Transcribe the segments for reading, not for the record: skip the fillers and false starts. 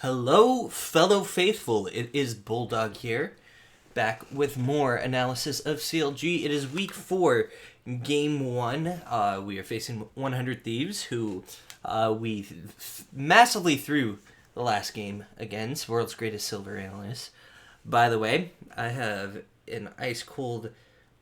Hello, fellow faithful. It is Bulldog here, back with more analysis of CLG. It is week 4, game 1. We are facing 100 Thieves, who we massively threw the last game against, world's greatest silver analyst. By the way, I have an ice cold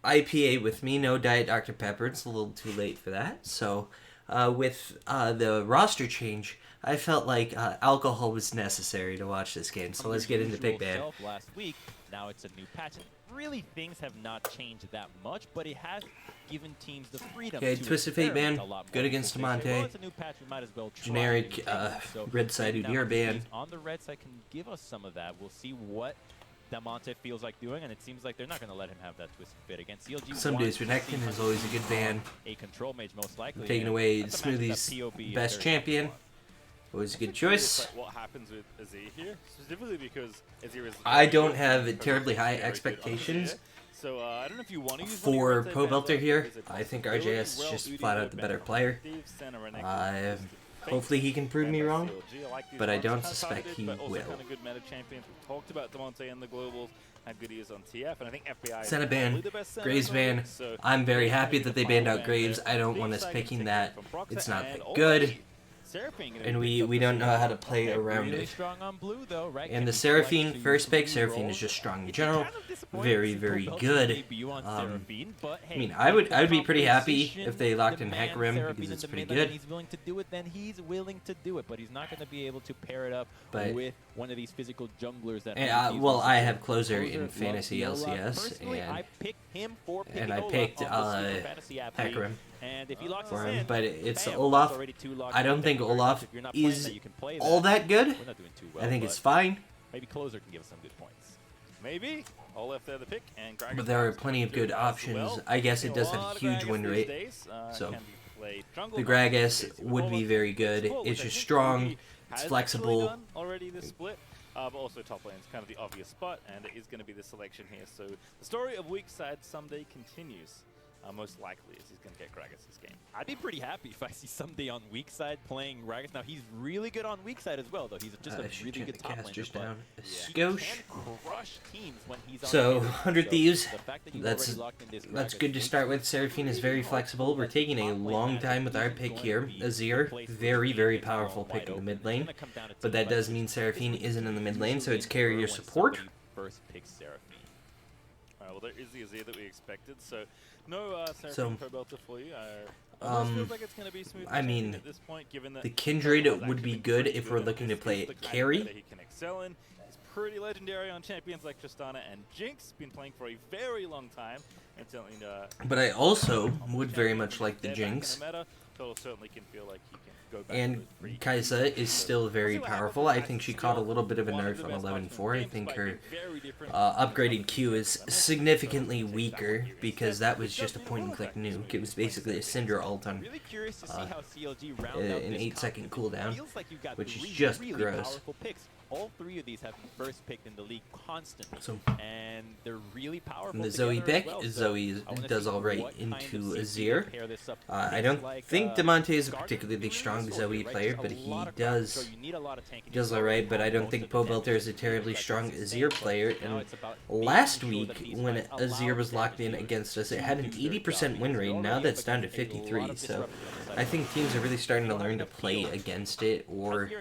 IPA with me, no Diet Dr. Pepper. It's a little too late for that. So, with the roster change, I felt like alcohol was necessary to watch this game. So let's get into Pick Band. Last week, now it's a new patch. And really, things have not changed that much, but it has given teams the freedom. Okay, to Twisted Fate ban, good against Demonte. Well, Generic red side Udyr ban. On the red side can give us some of that. We'll see what Demonte feels like doing, and it seems like they're not going to let him have that Twisted Fate against CLG. Some days Renekton is always a good ban. A control mage most likely. Taking away Smoothie's best champion. Always a good choice. What happens with Azir here, specifically because Azir is. I don't have terribly high expectations So I don't know if you want to use for Pro Belter here. I think RJS is just flat out the better player. Hopefully he can prove me wrong, but I don't suspect he will. Kind of good meta champions. We talked about Demonte and the globals. How good he is on TF, and I think FBI. Senna ban, Graves ban. I'm very happy that they banned out Graves. I don't want us picking that. It's not that good. And we don't know how to play around it. And the Seraphine, first pick, Seraphine is just strong in general. Very, very good. I mean, I would be pretty happy if they locked in Hecarim, because it's pretty good. He's willing to do it, then he's willing to do it, but he's not going to be able to pair it up with one of these physical junglers that. Well, I have Closer in Fantasy LCS, and I picked Hecarim. And if he locks for us him, in, but it's Olaf. I don't think Olaf is all that good. I think it's fine. Maybe Closer can give us some good points. Maybe. Olaf there the pick, and But there are plenty of good options. I guess it does have a huge win rate. So the Gragas would be very good. It's just strong. It's flexible. Already this split. But also top lane is kind of the obvious spot, and it is going to be the selection here. So the story of weak side someday continues. Most likely is he's going to get Gragas this game. I'd be pretty happy if I see somebody on weak side playing Gragas. Now, he's really good on weak side as well, though. He's just a really good top laner. Just down a skosh. So, 100 Thieves, that's good to start with. Seraphine is very flexible. We're taking a long time with our pick here. Azir, very, very powerful pick in the mid lane. But that does mean Seraphine isn't in the mid lane, so it's carrier support. First pick Seraphine. Well, there is the Azir that we expected, so no Seraphine Pro Belter for you. Feels like it's going to be smooth I mean, at this point, given that the Kindred would be good if we're looking to play carry. He can excel in. He's pretty legendary on champions like Tristana and Jinx. Been playing for a very long time. And certainly, but I also would very much like the Jinx. Certainly can feel like he can go back. And Kai'Sa is still very powerful. I think she caught a little bit of a nerf on 11.4. I think her upgraded Q is significantly weaker because that was just a point-and-click nuke. It was basically a Cinder ult on an 8-second cooldown, which is just gross. All three of these have been first picked in the league constantly, and they're really powerful. And the Zoe pick, Zoe does alright into Azir. I don't think Demonte is a particularly strong Zoe player, but he does alright, but I don't think Pro Belter is a terribly strong Azir player. And last week, when Azir was locked in against us, it had an 80% win rate. Now that's down to 53, so I think teams are really starting to learn to play against it, or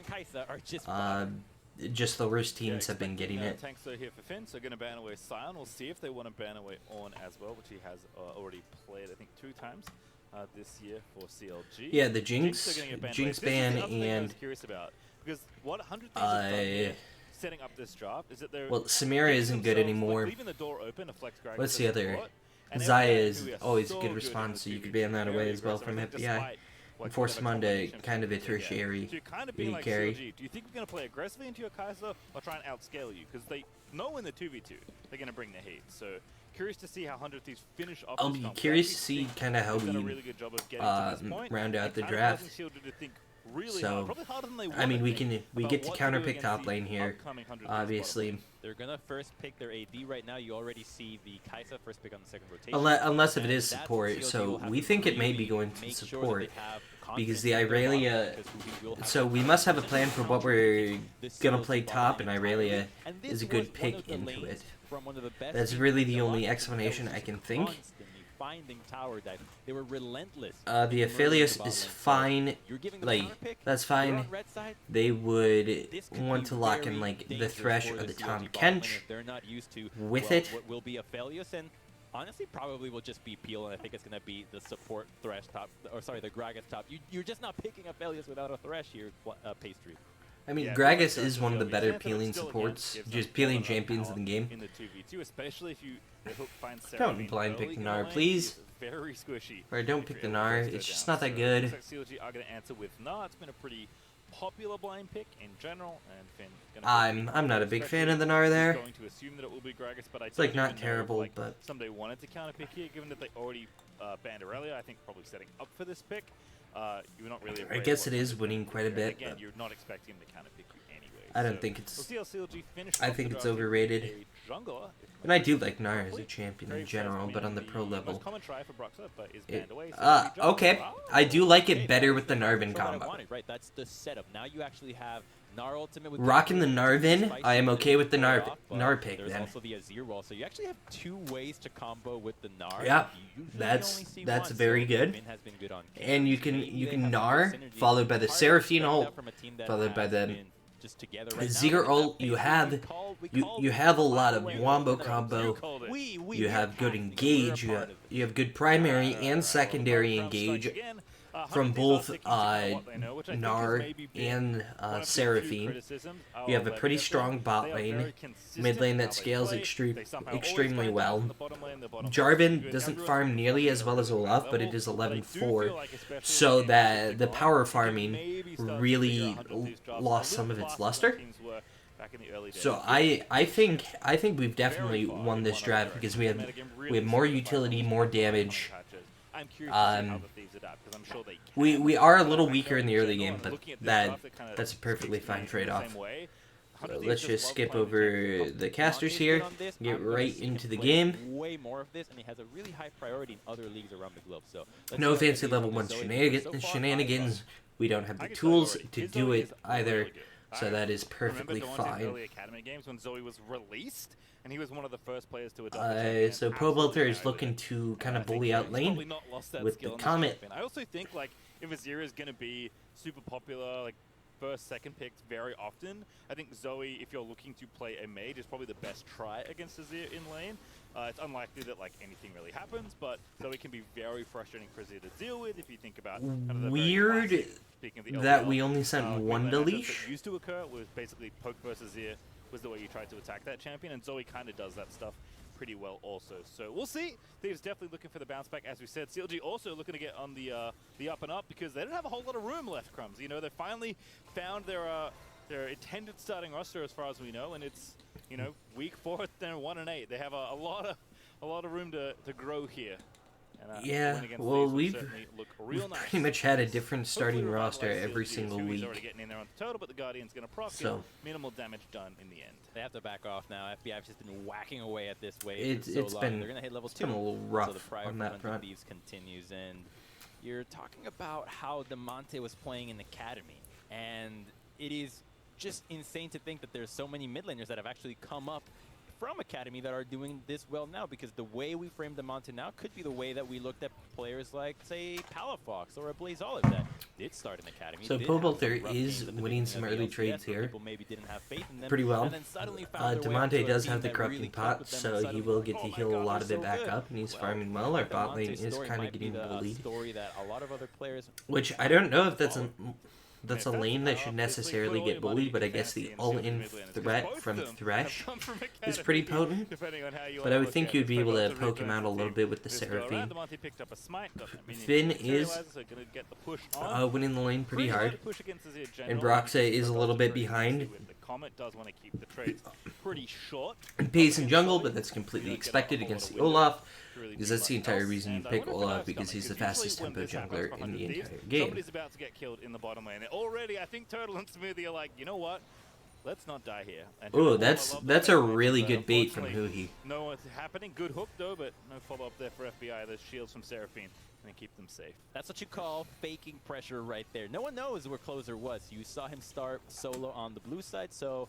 just the worst teams have been getting it. Tanks are here for Finn, so going to ban away Sion. We'll see if they want to ban away Ornn as well, which he has already played, I think, 2 times this year for CLG. Yeah, the Jinx ban, and because what 100 things have done here, setting up this draft is that they're Samira isn't good anymore. Leaving the door open to flex Gragas. What's the other? Zaya is always a good response, so you could ban that away as well from FBI. And force him onto kind of a tertiary mid carry. Do you think we're going to play aggressively into your Kai'Sa or try and outscale you? Because they know in the 2v2 they're going to bring the heat. So curious to see how 100 Thieves finish off. I'll be curious to see kind of how we round out the draft. really So, hard. Probably harder than they want. I mean, we about get to what counter do pick against top the lane here. upcoming 100 Obviously, They're gonna first pick their AD right now. You already see the Kai'Sa first pick on the second rotation. unless if it And is that's what support. CLG will So have we to think it may be really going to make sure that support. they have Because confidence the in their bottom Irelia, lane, because we will have so to we cover must have a this plan for what CLG we're this gonna CLG play bottom top, lane and entirely. Irelia And is this a good was one pick of the into lanes it. from one of the best That's teams really in the only Demonte explanation that was I can just think. constantly finding tower dive. They were relentless. The in murdering Aphelios bot is lane. So fine. you're giving them Like, counter pick, that's you're fine. on red side. They would This could want be to lock in very like the dangerous Thresh for or the CLG Tom bot lane Kench if they're not used to with well, it. what will be Aphelios, and honestly probably will just be Peel, and I think it's going to be the support Thresh top, or sorry, the Gragas top. You're just not picking Aphelios without a Thresh here, Pastry. I mean, Yeah, Gragas Bulldog is one of the does better Santa, but peeling still, supports, again, gives just them peeling a lot of champions in power the game. in the 2v2, especially if you hook find Don't Seraphine blind pick early the in Gnar, lane, please. it's very squishy. Or don't if pick your the elo Gnar, does go it's just down. not that So good. looks like CLG are going to answer with Gnar. It's been a pretty popular blind pick in general, and Finn gonna I'm not a big fan of the Gnar there. Going to assume that it will be Gragas, but I It's like don't not even know if, terrible, like, but somebody wanted to counter pick here, given that they already banned Aurelia. I think probably setting up for this pick. You're not really. I guess it is winning quite a bit. Again, But you're not expecting him to counter pick you anyway. I don't so think it's. we'll see how CLG finish I off think the it's draft with overrated. a jungler. And I do like Gnar as a champion in general, but on the pro level. Most common try for Broxah, but is banned away, so Okay. I do like it better with the Narvin That's what I combo. wanted, right? That's the setup. Now you actually have Gnar ultimate with Rocking the Narvin, Spicy I am okay with the pull it Gnar off, but Gnar pick there's then. also the Azir wall, so you actually have two ways to combo with the Gnar. Yeah, You usually that's only see that's one, very so good. Finn has been good on And you camps. can Maybe they have some Gnar good synergy. followed by the Hard to Seraphine expect ult, that from a team that followed by has the been just together right now. Zigger Look at ult. that You pace. have We called you have a lot of away. wombo No, combo. You called it. We You are have good passing. engage. We're a part of You have good primary Alright, and well, secondary Crown strikes engage again. from 100 both sticking to kind of what they know, which I think has Gnar maybe been and one of the few Seraphine. criticisms of You have a Leviathan. pretty strong They bot are lane, very consistent mid lane how that they scales play. They somehow always extremely find well. balance in the bottom lane, the bottom lane is Jarvan good. doesn't Everyone's farm nearly as well as Olaf, but it is 11-4, so that the power farming really lost some of its luster. So I think we've definitely won this draft because we have more utility, more damage. We are a little weaker in the early game, but that's a perfectly fine trade-off. So let's just skip over the casters here, get right into the game. Way more of this, and he has a really high priority in other leagues around the globe. So No fancy level 1 shenanigans. We don't have the tools to do it either, so that is perfectly fine. Early academy games when Zoe was released, and he was one of the first players to adopt. So Pobelter is looking to kind of bully out lane with the Comet. I also think like if Azir is going to be super popular, like first, second picks very often, I think Zoe, if you're looking to play a mage, is probably the best try against Azir in lane. It's unlikely that like anything really happens, but Zoe can be very frustrating for Azir to deal with if you think about kind of the Weird very classic, speaking of the that LPL, we only sent one to matchups leash. that used to occur was basically poke versus Azir was the way you tried to attack that champion, and Zoe kind of does that stuff pretty well also. So we'll see. Thieves definitely looking for the bounce back, as we said. CLG also looking to get on the up and up because they don't have a whole lot of room left, Crumbs. You know, they finally found their intended starting roster as far as we know, and it's, you know, week 4, they're 1-8. They have a lot of room to grow here. And, Yeah, well, we've pretty much had a different starting roster every single week. Getting in there on the total, but the Guardian's going to proc So minimal damage done in the end. They have to back off now. FBI's just been whacking away at this wave It's for so long. been They're going to hit level 2. been a little So the rough prior on that front front. of Thieves continues, and you're talking about how Demonte was playing in Academy, and it is just insane to think that there's so many mid laners that have actually come up from Academy that are doing this well now, because the way we frame Demonte now could be the way that we looked at players like, say, Palafox or a Blaze Olive that did start in Academy. So did have some Pobelter rough is games at the winning beginning some of the early LCS trades where here. people maybe didn't have faith in them, Pretty well. and then suddenly found their way up Demonte to a does team have the that corrupting really pot, clicked with them so and he suddenly will like, get "Oh to my heal a God, lot they're of it so back good." up, and he's Well, farming well. Our bot lane Demonte's is story kind of might be getting the bullied. story that a lot of other players Which I don't know if that's a lane that should necessarily get bullied, but I guess the all-in threat from Thresh is pretty potent. But I would think you'd be able to poke him out a little bit with the Seraphine. Finn is winning the lane pretty hard, and Broxah is a little bit behind. Comet does want to keep the trades pretty short. Pays in jungle, but that's completely expected against the Olaf, because that's the entire reason you pick Olaf, because he's the fastest tempo jungler in the entire game. Somebody's about to get killed in the bottom lane. And already, I think Turtle and Smoothie are like, you know what? Let's not die here. Oh, that's a really good bait from Huhi. No, what's happening. Good hook though, but no follow up there for FBI. There's shields from Seraphine, and keep them safe. That's what you call faking pressure right there. No one knows where Closer was. You saw him start solo on the blue side, so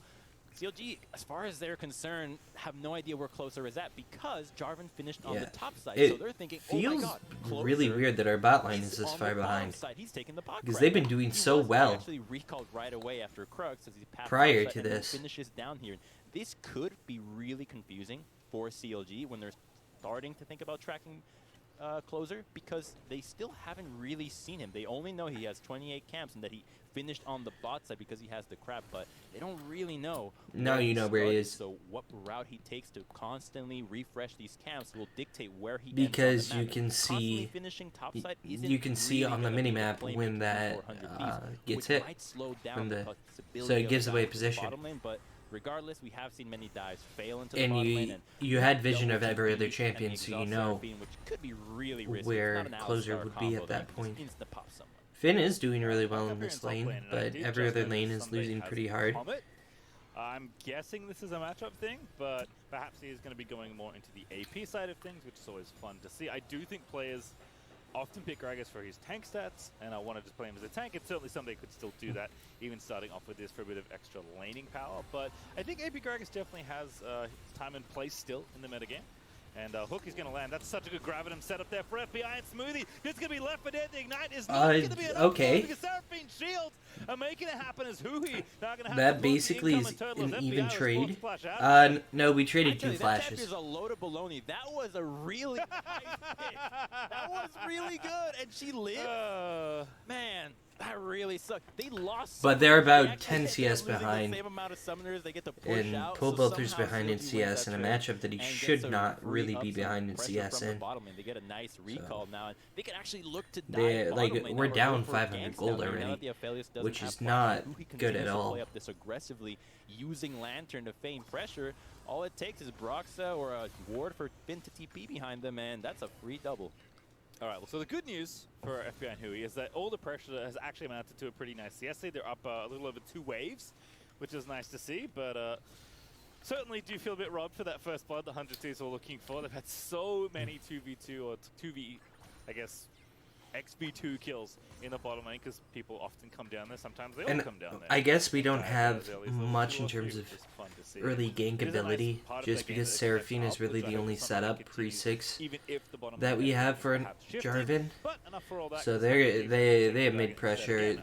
CLG, as far as they're concerned, have no idea where Closer is at because Jarvan finished on the top side. So they're thinking, oh my god, feels really weird that our bot line is this far behind. He's taking the bot because they've been doing so well actually recalled right away after Krux as he passed prior to and this. Finishes down here. This could be really confusing for CLG when they're starting to think about tracking Closer because they still haven't really seen him. They only know he has 28 camps and that he finished on the bot side because he has the crab, but they don't really know. Now you know where he is. So what route he takes to constantly refresh these camps will dictate where he because ends on the you map. can see Topside you can see on the minimap when that gets hit from the so it gives away position. But regardless, we have seen many dives fail into the and bottom lane, you had vision of every other champion, so you know which could be really risky. where Closer would be at that point. Finn is doing really well in this lane, but every other lane is losing pretty hard. I'm guessing this is a matchup thing, but perhaps he is going to be going more into the AP side of things, which is always fun to see. I do think players often pick Gragas for his tank stats, and I want to just play him as a tank. It's certainly something they could still do that, even starting off with this for a bit of extra laning power. But I think AP Gragas definitely has time and place still in the metagame. And Hook is going to land. That's such a good Gravitum setup there for FBI and Smoothie. It's going to be left for dead. The Ignite is not going to be enough. Okay. Because Seraphine shields are making it happen as Huhi. That basically is an even trade. No, we traded 2 flashes. That is a load of baloney. That was a really nice hit. That was really good. And she lived. Man. That really sucked. They lost. But they're about 10 CS behind. The same amount of summoners. They get to push and out, Pull so Belter's behind in CS in a matchup that he should not really be behind in CS in. They get a nice recall now, and they can actually look to we're down 500 gold already, which is not good at all. Play up this aggressively, using Lantern to feign pressure. All it takes is Broxa or a ward for Finn to TP behind them, and that's a free double. All right, well, so the good news for FBI and Huhi is that all the pressure has actually amounted to a pretty nice CS lead. They're up a little over 2 waves, which is nice to see, but certainly do feel a bit robbed for that first blood the 100 Thieves were looking for. They've had so many 2v2 or 2v, I guess, XP2 kills in the bottom lane because people often come down there. Sometimes they all come down there. I guess we don't have much in terms of early gank ability, just because Seraphine is really the only setup pre-6 that we have for Jarvan. So they have mid pressure.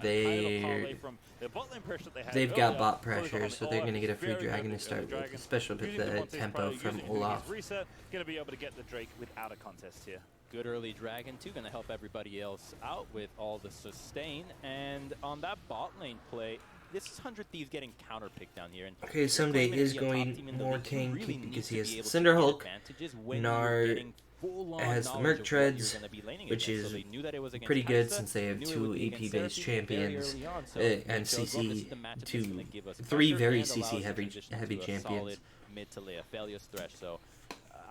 They've got bot pressure, so they're gonna get a free dragon to start with, especially with the tempo from Olaf. Gonna be able to get the Drake without a contest here. Good early dragon too, gonna help everybody else out with all the sustain. And on that bot lane play, this is 100 Thieves getting counter picked down here. And okay, Someday is going more tanky because he has Cinder Hulk, Nard has the Merc Treads, which is pretty good since they have 2 AP-based champions and CC, 3 very CC heavy champions. Mid to lay a Aphelios Thresh, so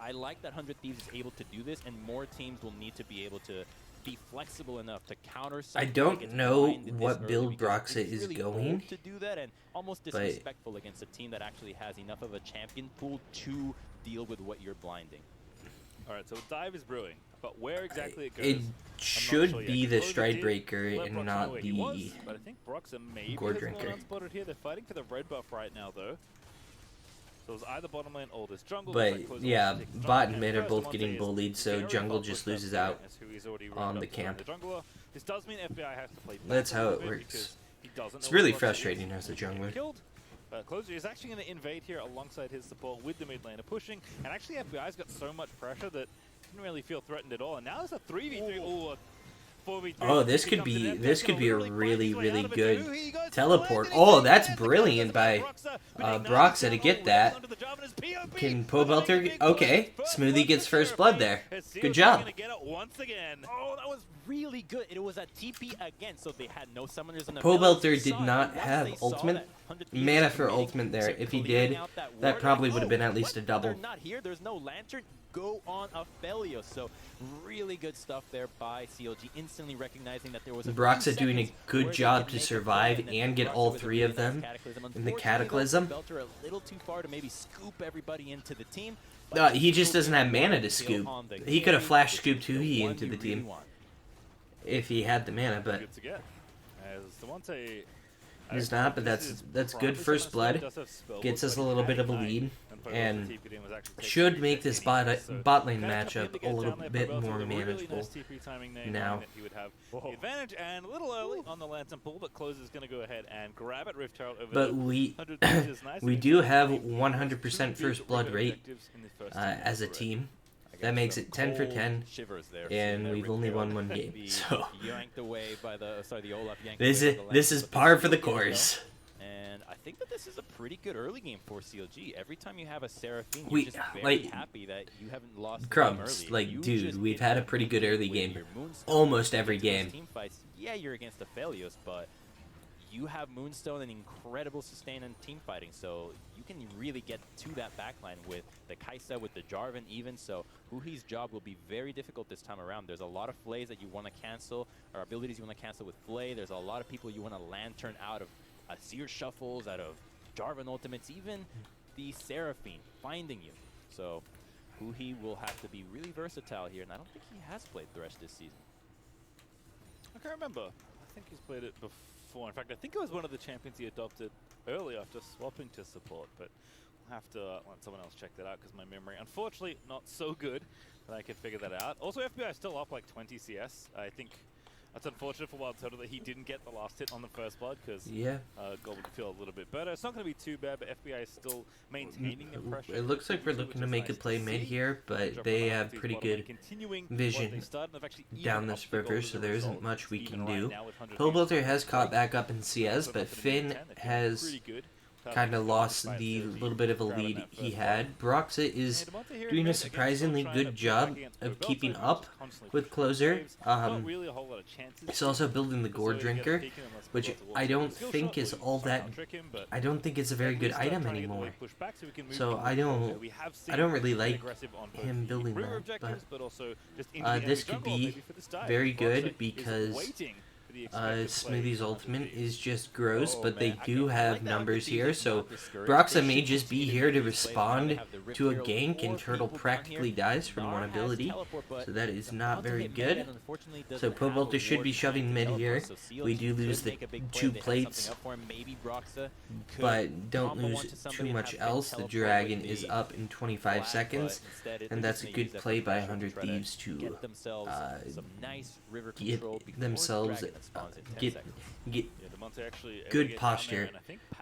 I like that 100 Thieves is able to do this, and more teams will need to be able to be flexible enough to counter. I don't know what build Broxa is going to do that, and almost disrespectful against a team that actually has enough of a champion pool to deal with what you're blinding. All right, so dive is brewing, but where exactly it goes, it should be the Stride Breaker and not the but I think Broxa maybe Gore Drinker. Unspotted here. They're fighting for the red buff right now, though. So it's either bottom lane or this jungle. But yeah, bot and mid are both getting bullied, so jungle just loses out on the camp. This does mean FBI has to play. That's how it works. It's really frustrating as a jungler. Closer is actually going to invade here alongside his support with the mid laner pushing, and actually FBI's got so much pressure that didn't really feel threatened at all. And now there's a 3v3. Ooh, 4v3. Oh, this He could comes be in, this F's could gonna be a literally find really his way really out of it. good Who he goes for teleport. the Oh, land, that's and the brilliant by Broxah, but ignites Broxah to down get already that. onto the Jarvan's POV. Can Looking to make a Pobelter? big push. Okay, First Smoothie blood gets for first blood Seraphine, there. as Good CLG job. gonna get it once again. Oh, that was really good. It was a TP again, so they had no summoners in the Pobelter village. did Saw it, not and once have they saw ultimate that 100 thieves mana was for committing ultimate there. to If he clearing did, out that that ward, probably like, would have been oh, at least a what? double. They're not here. There's no lantern. Go on Aphelios. So really good stuff there by CLG, instantly recognizing that there was a few Broxah doing a seconds good where they job could to make a survive play, then and get Broxah all was a three really of nice them cataclysm. in the Unfortunately, though, Cataclysm. Belter a little too far to maybe scoop everybody into the team. No, he just doesn't have mana to scoop. He could have flash scooped Huhi into the team if he had the mana, but Good to get. As Devontae, he's not. But that's good first blood. Gets us a little bit of a lead and should make this bot lane matchup a little bit more manageable now. He would have the advantage and a little early on the lantern pull, but Closer's going to go ahead and grab it. Rift Herald over But we do have 100% first blood rate as a team. That makes it 10 for 10, and we've only won one game. So this is par for the course. And I think that this is a pretty good early game for CLG. Every time you have a Seraphine, We- you're just very like, happy that you haven't lost the game Crumbs, early. like, You dude, just we've get had a that pretty good early with game. your Moonstone. Almost every Into those game. team fights, yeah, you're against Aphelios, but you have Moonstone and incredible sustain and team fighting, so you can really get to that backline with the Kaisa, with the Jarvan even, so Huhi's job will be very difficult this time around. There's a lot of flays that you want to cancel, or abilities you want to cancel with Flay. There's a lot of people you want to lantern out of Azir shuffles, out of Jarvan ultimates, even the Seraphine finding you. So Huhi will have to be really versatile here, and I don't think he has played Thresh this season. I can't remember. I think he's played it before. In fact, I think it was one of the champions he adopted early after swapping to support, but I'll have to let someone else check that out because my memory, unfortunately, not so good that I can figure that out. Also, FBI is still up like 20 CS. I think that's unfortunate for Wild Total that he didn't get the last hit on the first blood because Gold would feel a little bit better. It's not going to be too bad, but FBI is still maintaining the pressure. It looks like we're looking to make a play mid here, but they have pretty good vision down this river, so there isn't much we can do. Pobelter has caught back up in CS, but Finn has kind of lost the little bit of a lead he had. Broxah is doing a surprisingly good job of keeping up with Closer. He's also building the Gore Drinker, which I don't think is all that. I don't think it's a very good item anymore. So I don't really like him building that. But this could be very good because Smoothie's ultimate is just gross, but they do have numbers here, so Broxah may just be here to respond to a gank, and Turtle practically dies from one ability, so that is not very good. So Pobelter should be shoving mid here. We do lose the 2 plates, but don't lose too much else. The dragon is up in 25 seconds, and that's a good play by 100 Thieves to get themselves get good posture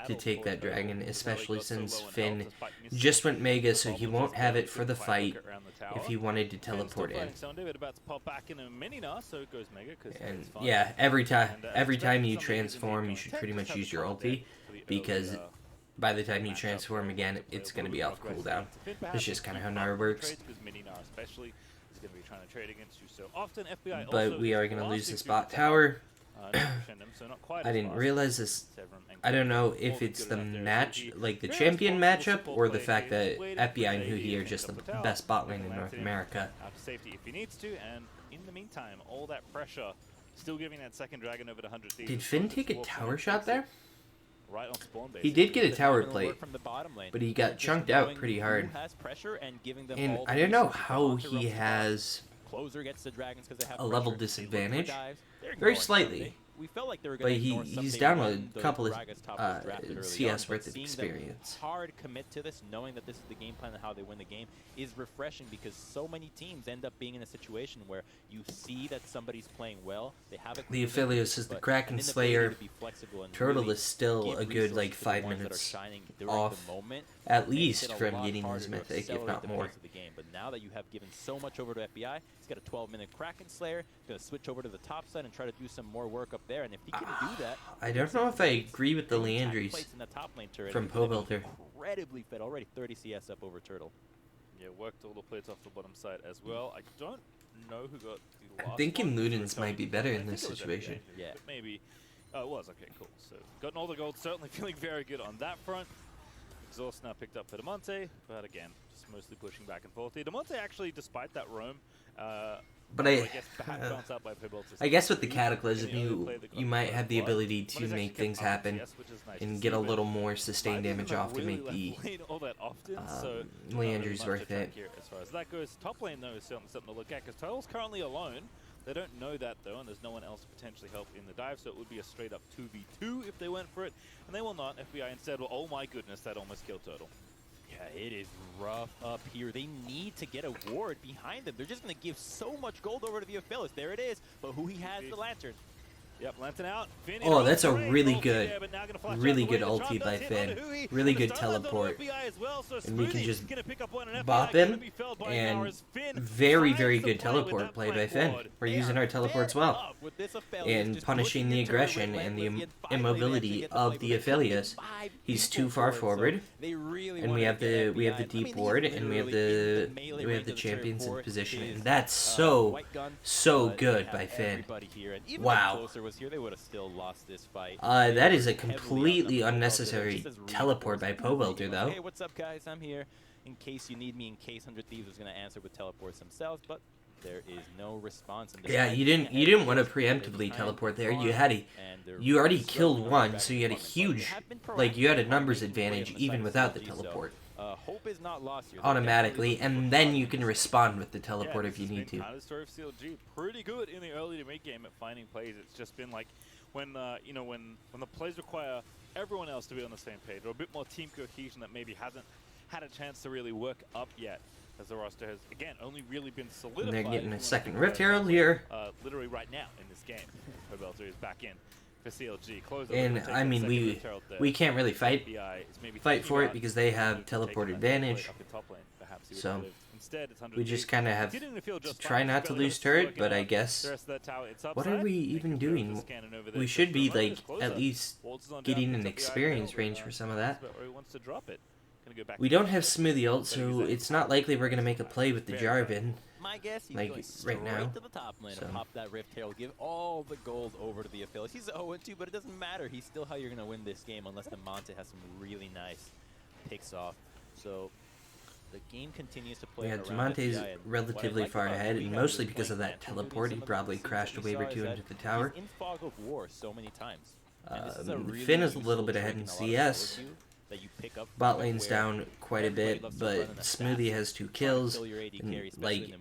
to take that dragon, especially since Finn just went Mega, so he won't have it for the fight if he wanted to teleport in. And yeah, every time you transform, you should pretty much use your ulti, because by the time you transform again, it's going to be off cooldown. That's just kind of how Nara works. But we are going to lose this bot tower. I didn't realize this. I don't know if it's the match, like the champion matchup, or the fact that FBI and Huhi are just the best bot lane in North America. Did Finn take a tower shot there? He did get a tower plate, but he got chunked out pretty hard. And I don't know how he has a level disadvantage. Very slightly. we felt like they were But going to ignore he's someday down when a the couple of Gragas top was drafted early CS on, but worth of seeing them experience. hard commit to this, knowing that this is the game plan and how they win the game, is refreshing because so many teams end up being in a situation where you see that somebody's playing well, they have a The Aphelios is the Kraken Slayer. Turtle is still a good like 5 minutes off, at least from getting his mythic, if not more. But now that you have given so much over to FBI, he's got a 12-minute Kraken Slayer, going to switch over to the top side and try to do some more work up there. And if he can do that, I don't know if I agree with the Leandries from Pobuilder. Incredibly fed, already 30 CS up over Turtle. Yeah, worked all the plates off the bottom side as well. I don't know who got the last I'm thinking one. Ludens might be better in this situation. Yeah. But maybe. Oh, it was. Okay, cool. So, gotten all the gold. Certainly feeling very good on that front. Exhaust now picked up for Demonte, but again, just mostly pushing back and forth here. Demonte actually, despite that roam, But I guess with the Cataclysm, you might have the ability to make things happen and get a little more sustained damage off to make the Leandries worth it. As far as that goes, top lane though is certainly something to look at because Turtle's currently alone. They don't know that though, and there's no one else to potentially help in the dive, so it would be a straight up 2v2 if they went for it, and they will not. FBI instead will, oh my goodness, that almost killed Turtle. Yeah, it is rough up here. They need to get a ward behind them. They're just going to give so much gold over to the Aphelios. There it is, but who he has the Lantern. Yep, Lantern out. Finn oh, that's a really good ulti by Finn. Really good teleport. And we can just bop him. And very, very good teleport play by Finn. We're using our teleports well. And punishing the aggression and the immobility of the Aphelios. He's too far forward. And we have the deep ward and we have the champions in position. And that's so good by Finn. Wow. Here, they would have still lost this fight. That is a completely unnecessary teleport by Pobuilder, though. Hey, what's up, guys? I'm here in case you need me, in case 100 Thieves was going to answer with teleports themselves, but there is no response. Yeah, you didn't want to preemptively teleport there. You already killed one, so you had a huge, like, you had a numbers advantage even without the teleport. Hope is not lost here. Automatically, and then you can respond with the teleport if you need to. Kind of story of CLG, pretty good in the early to mid game at finding plays. It's just been like when when the plays require everyone else to be on the same page, or a bit more team cohesion that maybe hasn't had a chance to really work up yet, as the roster has again only really been solidified. And they're getting a second Rift Herald here. Literally right now in this game, Pobuilder is back in for CLG. And I mean, we can't really fight for it because they have teleport advantage. So we just kind of have to try not to lose turret, but I guess what are we even doing? We should be like at least getting an experience range for some of that. We don't have Smoothie ult, so it's not likely we're gonna make a play with the Jarvan. My guess, he's like going right now. to the top lane and pop that Rift Herald, give all the gold over to the Aphelios. He's 0-2, but it doesn't matter. He's still how you're going to win this game unless the Monte has some really nice picks off. So the game continues to play. Yeah, Monte's relatively far ahead, and mostly because of that teleport, he probably crashed a wave or two into the tower. In Fog of War so many times. Finn is a little bit ahead in CS. Bot lane's down quite a bit, but Smoothie has 2 kills. And, like,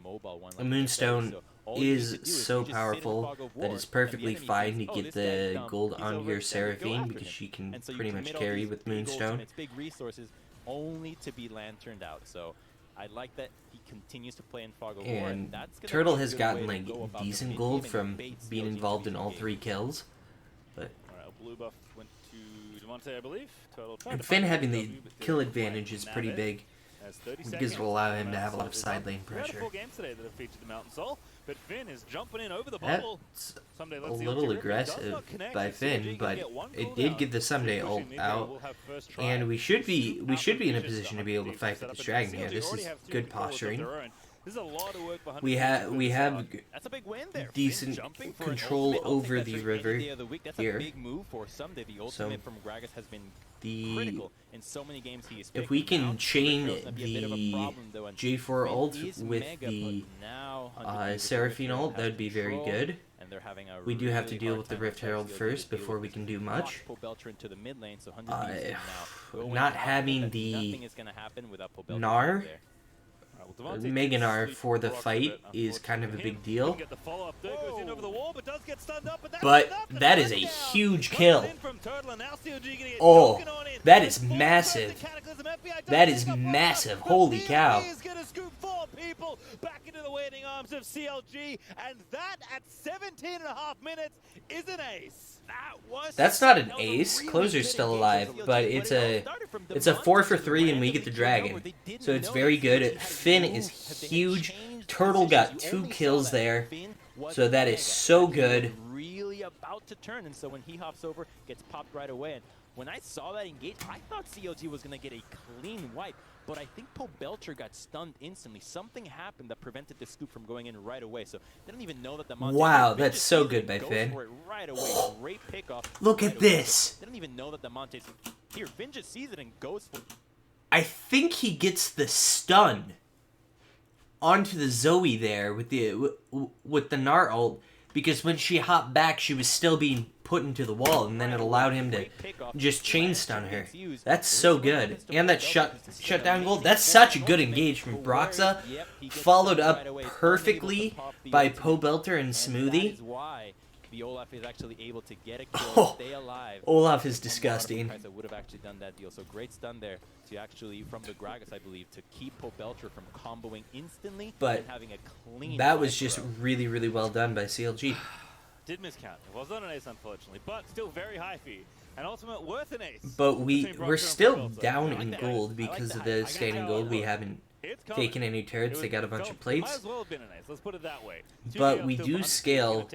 a Moonstone is so powerful that it's perfectly fine to get the gold on your Seraphine because she can pretty much carry with Moonstone. It's big resources only to be lanterned out. So I like that he continues to play in Fog of War. And Turtle has gotten like decent gold from being involved in all 3 kills. But blue buff went to Demonte, I believe. And Finn having the kill advantage is pretty big because it will allow him to have a lot of side lane pressure. Games today that have featured the Mountain Soul, but Finn is jumping in over the bubble. That's a little aggressive by Finn, but it did get the Someday ult out, and we should be in a position to be able to fight for this dragon here. This is good posturing. We have decent control over the river here. So if we can chain the J4 ult with the Seraphine ult, that would be very good. We do have to deal with the Rift Herald first before we can do much. Not having the Gnar Meganar for the fight is kind of a big deal. Get the follow-up there, goes in over the wall, but does get stunned up, But that is a huge kill. Oh, that is massive. That is massive. Holy cow. Is going to scoop 4 people back into the waiting arms of CLG, and that at 17.5 minutes is an ace. That's not an ace. Closer's still alive, but it's a 4 for 3 and we get the dragon. So it's very good. Finn is huge. Turtle got 2 kills there. So that is so good. Really about to turn, and so when he hops over, gets popped right away. And when I saw that engage, I thought CLG was going to get a clean wipe. But I think Belcher got stunned instantly. Something happened that prevented the scoop from going in right away. So they don't even know that the Monte. Wow, that's so good by Finn. Right away. Great pickoff. Look at this. They don't even know that the Monte's here. Finn just sees it and goes for it. I think he gets the stun onto the Zoe there with the Gnar ult, because when she hopped back, she was still being put into the wall, and then it allowed him to just chain stun her. That's so good. And that shutdown gold, that's such a good engage from Broxa, followed up perfectly by Belter and Smoothie. The Olaf is actually able to get a kill, Oh, stay alive. Olaf is disgusting. I would have actually done that deal. So great stun there to actually, from the Gragas, I believe, to keep Belcher from comboing instantly but and having a clean. That was just really, really well done by CLG. Did miscount. It was not an ace, unfortunately, but still very high fee. An ultimate worth an ace. But we're still down in gold because of the standing gold. We haven't taken any turrets. They got a bunch of plates. Might as well have been an ace. Let's put it that way. But we do scale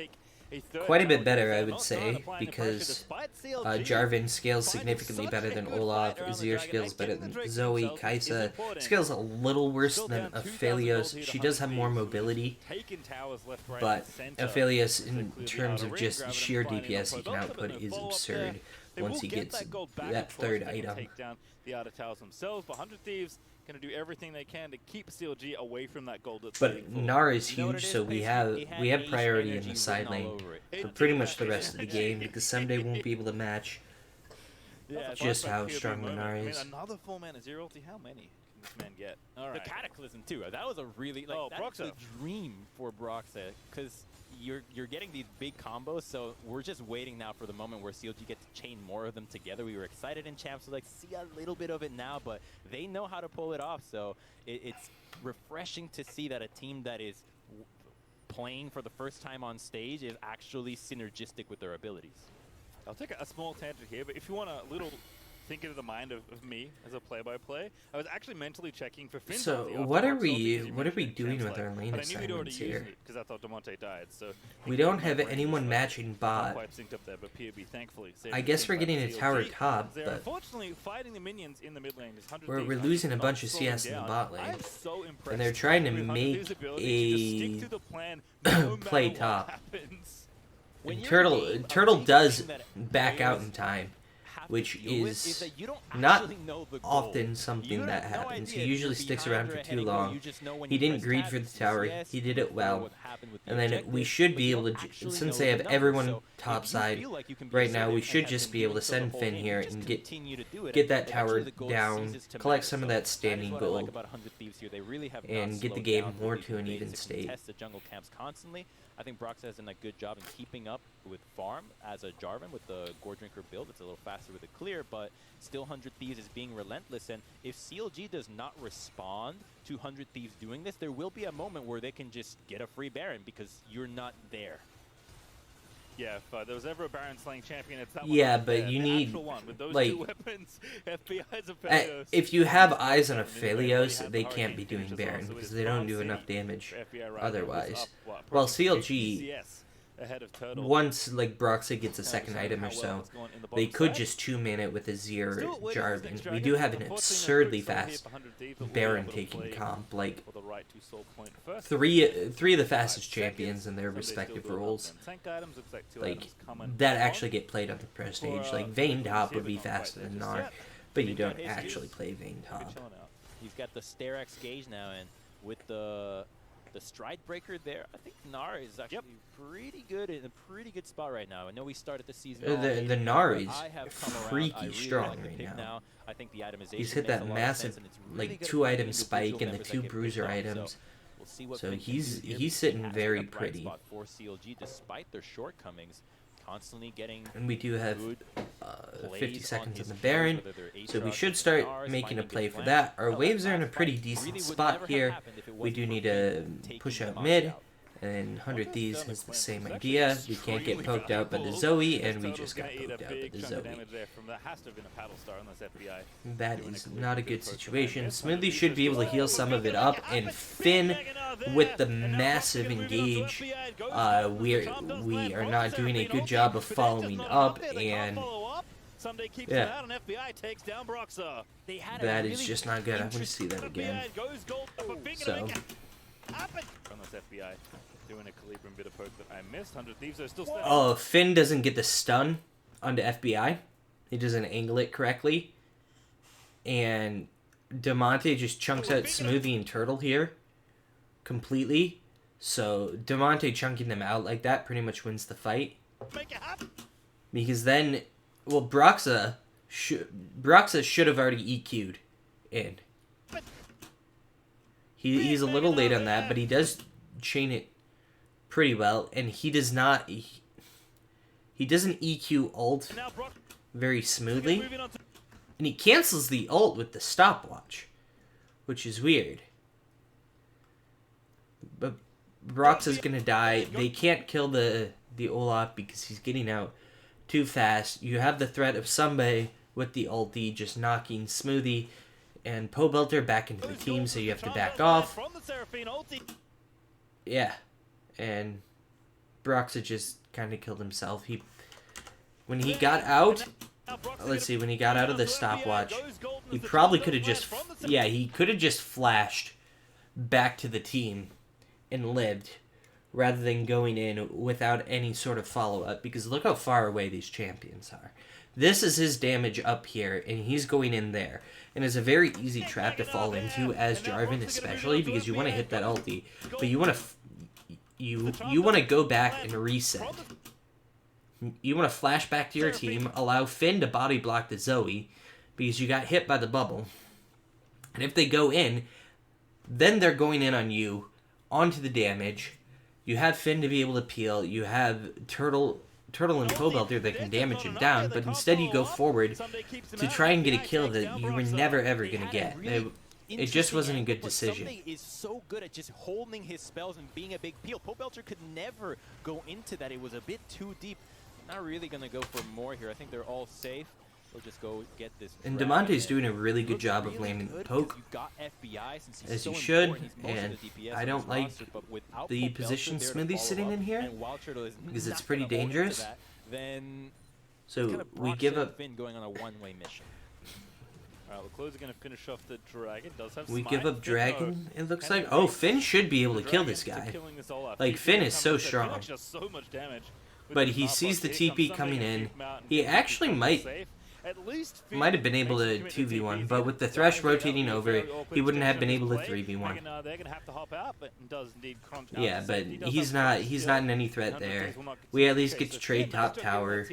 quite a bit better, I would say, because Jarvan scales significantly better than Olaf, Azir scales better than Zoe, Kai'Sa scales a little worse than Aphelios. She does have more mobility, but Aphelios, in terms of just sheer DPS he can output, is absurd once he gets that third item. The outer towers themselves, but 100 Thieves going to do everything they can to keep CLG away from that gold. But Gnar is huge, so we have priority in the side lane for pretty much the rest of the game, because someday won't be able to match just how strong Gnar is. Another 4-mana zero ulti. How many can this man get? All right. The Cataclysm too. That was a really that's a dream for Broxa, because you're getting these big combos. So we're just waiting now for the moment where CLG gets to chain more of them together. We were excited in champs, so see a little bit of it now, but they know how to pull it off. So it's refreshing to see that a team that is playing for the first time on stage is actually synergistic with their abilities. I'll take a small tangent here, but if you want a little think into the mind of me as a play-by-play, I was actually mentally checking for Finn. So what are we doing with our lane assignments here? Because I thought Demonte died, so we don't have anyone matching bot. Quite synced up there, but POB, thankfully, I guess we're getting a tower top, but unfortunately fighting the minions in the mid lane is 100. We're losing a bunch of CS in the bot lane, and they're trying to make a play top. And Turtle does back out in time, which is not often something that happens. He usually sticks around for too long. He didn't greed for the tower. He did it well. And then we should be able to, since they have everyone topside right now, we should just be able to send Finn here and get that tower down, collect some of that standing gold, and get the game more to an even state. I think Broxa has done a good job in keeping up with farm as a Jarvan with the Gore Drinker build. It's a little faster with the clear, but still 100 Thieves is being relentless. And if CLG does not respond to 100 Thieves doing this, there will be a moment where they can just get a free Baron because you're not there. Yeah, if there was ever a Baron slaying champion, it's that one. Yeah, but you need, with those like, two weapons, FBI's Aphelios. If you have eyes on Aphelios, they can't be doing Baron because they don't do enough damage otherwise. While CLG, once like Broxa gets a second item or so, they could just 2-man it with Azir Jarvan. We do have an absurdly fast Baron taking comp, like three of the fastest champions in their respective roles. Like that actually get played on the pro stage. Like Vayne top would be faster than Gnar, but you don't actually play Vayne top. He's got the Sterax gauge now, and with the the stride breaker there. I think Nar is actually pretty good in a pretty good spot right now. I know we started the season. The Nar is freaky strong like right now. I think the itemization He's hit makes that a lot of massive, sense, and it's really like, good at 2-item finding spike individual and the members 2 that get bruiser picked off. items. So we'll see what So Finn can do here, he's but sitting has very been a bright pretty. spot for CLG despite their shortcomings. Constantly getting And we do have good 50 plays seconds his on the heroes, Baron, whether they're so we Aatrox should or start Nars, making a finding play good for flanks. that. Our Hell, waves that are in a last pretty fight decent really would spot never have here. happened if it We wasn't do for need Finn to taking push the out Monty mid, out. and 100 Well, Thieves Turtle's has the plan same is idea. actually We can't get extremely poked out by the valuable, Zoe, as and we Turtle's just gonna got eat a poked out by big the chunk of Zoe. damage there from that. Has to have been a paddle star unless FBI. That doing is a not a clean good approach. situation. Yes, Smoothie 100 should be able to heal Thieves some of it up, and Finn with the massive engage. We are not doing a good job of following up, and Sunday keeps yeah. him out, and FBI takes down Broxa. That is just not good. I want to see that again. So, Unless FBI doing a Calibran bit of poke that I missed. 100 Thieves are still standing. oh, Finn doesn't get the stun onto FBI. He doesn't angle it correctly. And Demonte just chunks out Smoothie and Turtle here completely. So Demonte chunking them out like that pretty much wins the fight. Because then, well, Broxa should have already EQ'd in. He's a little late on that, but he does chain it pretty well, and he does not. He doesn't EQ ult very smoothly, and he cancels the ult with the stopwatch, which is weird. But Broxa's gonna die. They can't kill the Olaf because he's getting out too fast. You have the threat of somebody with the ulti just knocking Smoothie and Pobelter back into the team, so you have to back off. Yeah, and Broxa just kind of killed himself. When he got out, let's see, when he got out of the stopwatch, he probably could have just, he could have just flashed back to the team and lived, rather than going in without any sort of follow-up, because look how far away these champions are. This is his damage up here, and he's going in there. And it's a very easy trap to fall into as Jarvan, especially because you want to hit that ulti, but you want to you want to go back and reset. You want to flash back to your team, allow Finn to body block the Zoe because you got hit by the bubble. And if they go in, then they're going in on you, onto the damage. You have Finn to be able to peel. You have Turtle and Pobelter that can damage him down, but instead you go forward to try and get a kill that you were never ever going to get. It just wasn't a good decision. Sunday is so good at just holding his spells and being a big peel. Pobelter could never go into that. It was a bit too deep. Not really going to go for more here. I think they're all safe. They'll just go get this. And Demonte's doing a really good job of landing the poke, as he should, and I don't like the position Smoothie's sitting in here, because it's pretty dangerous. So we give up. Going on a one-way mission. Leclerc's going to finish off the Dragon. Does have We smite. give up Dragon, it looks like. Oh, Finn should be able to kill this guy. Like, Finn is so strong. But he sees the TP coming in. He actually might have been able to 2v1, but with the Thresh rotating over, he wouldn't have been able to 3v1. Yeah, but he's not in any threat there. We at least get to trade top tower